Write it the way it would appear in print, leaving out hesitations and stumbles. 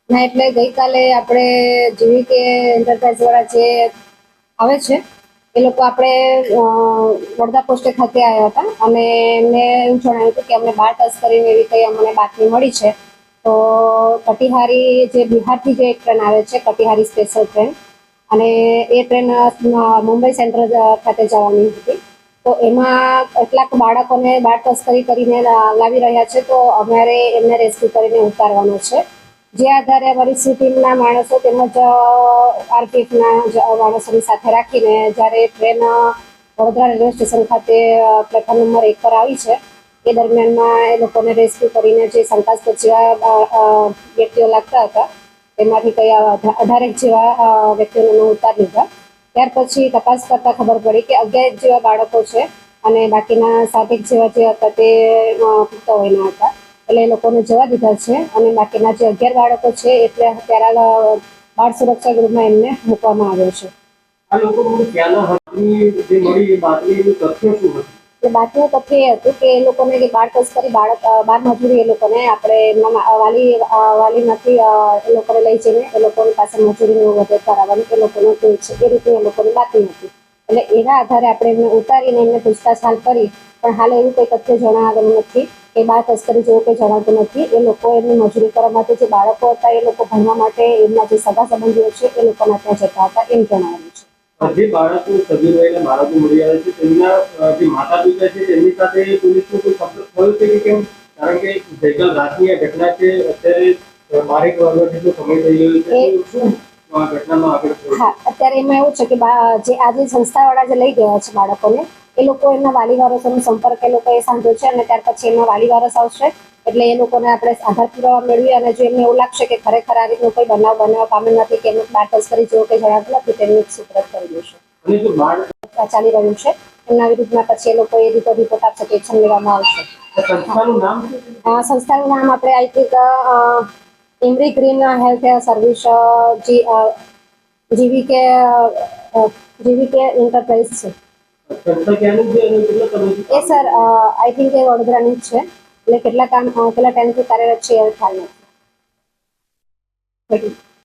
ના, એટલે ગઈકાલે આપણે જીવીકે એન્ટરપ્રાઇઝ વાળા જે આવે છે એ લોકો આપણે વડોદરા પોસ્ટે ખાતે આવ્યા હતા અને એમને એવું જણાવ્યું હતું કે અમને 12 તસ્કરીની એવી કંઈ અમને બાતમી મળી છે. તો કટિહારી જે બિહારથી જે એક ટ્રેન આવે છે, કટિહારી સ્પેશિયલ ટ્રેન, અને એ ટ્રેન મુંબઈ સેન્ટ્રલ ખાતે જવાની હતી. તો એમાં કેટલાક બાળકોને બાળ તસ્કરી કરીને લાવી રહ્યા છે. તો અમારે એમને રેસ્ક્યુ કરીને ઉતારવાનો છે. જે આધારે અમારી ટીમના માણસો તેમજ આરપીએફના માણસોની સાથે રાખીને જ્યારે ટ્રેન વડોદરા રેલવે સ્ટેશન ખાતે પ્લેટફોર્મ નંબર 1 પર આવી છે એ દરમિયાનમાં એ લોકોને રેસ્ક્યુ કરીને જે શંકાસ્પદ જેવા વ્યક્તિઓ લાગતા હતા તેમાંથી કંઈ 18 જેવા વ્યક્તિઓને ઉતારી લીધા. ત્યાર પછી તપાસ કરતા ખબર પડી કે 11 જેવા બાળકો છે અને બાકીના 7 જેવા જે હતા તે પુખ્ત વયના હતા. એટલે એ લોકોને જવા દીધા છે અને બાકીના જે 11 બાળકો છે એટલે અત્યારે બાળ સુરક્ષા ગૃહમાં એમને મૂકવામાં આવ્યો છે. આ લોકો ક્યાંના હતી જે મળી એ બાતમીનું તથ્ય શું હતું? એટલે બાતમીનું તથ્ય એ હતું કે એ લોકોને બાળ તસ્કરી બાળ મજૂરી એ લોકોને આપણે એમના વાલીમાંથી એ લોકોને લઈ જઈને એ લોકોની પાસે મજૂરીનું વધે કરાવવાનું એ લોકોનું તે છે એ રીતે એ લોકોની બાતમી હતી. એટલે એના આધારે આપણે એમને ઉતારીને એમને પૂછતાછ હાલ કરી, પણ હાલ એવું કોઈ તથ્ય જણાવેલું નથી કે બાળ તસ્કરી જેવું કંઈ જણાતું નથી. એ લોકો એમની મજૂરી કરવા માટે જે બાળકો હતા એ લોકો ભણવા માટે એમના જે સગા સંબંધીઓ છે એ લોકોના ત્યાં જતા હતા એમ જણાવેલું છે. જે બાળકો સગીર વયના બાળકો મળી આવે છે તેમના જે માતા પિતા છે તેમની સાથે પોલીસનો કોઈ સંપર્ક થયો છે કે કેમ? કારણ કે ગઈકાલ રાતની આ ઘટના છે, અત્યારે 12 વાગ્યા જેટલો સમય થઈ ગયો છે. શું આ ઘટનામાં આગળ થયું? હા, અત્યારે એમાં એવું છે કે જે આજે સંસ્થાવાળા જે લઈ ગયા છે બાળકોને એ લોકો એમના વાલી વારસોનો સંપર્ક એ લોકોએ સાંધ્યો છે અને ત્યાર પછી એમના વાલી વારસ આવશે એટલે એ લોકોને આપણે આધાર પુરાવા મેળવી અને જો એમને એવું લાગશે કે ખરેખર આ રીતનો કોઈ બનાવ પામેલ નથી કે એમનું બાળ તસ્કરી જેવું કંઈ જણાતું નથી તેમની સુપ્રત કરી દેશે. અને જો બાળ ચાલી રહ્યું છે એમના વિરુદ્ધમાં પછી એ લોકો એ રિપોર્ટ આપશે તો એક્શન લેવામાં આવશે. સંસ્થાનું નામ શું છે? સંસ્થાનું નામ આપણે I think EMRI green health service GVK enterprise છે. સંસ્થા ક્યાંનું છે અને કેટલા સમયથી? એ સર આઈ થિંક એ વડોદરાની જ છે. એટલે કેટલા ટાઈમથી કાર્યરત છે એ ખ્યાલ નથી.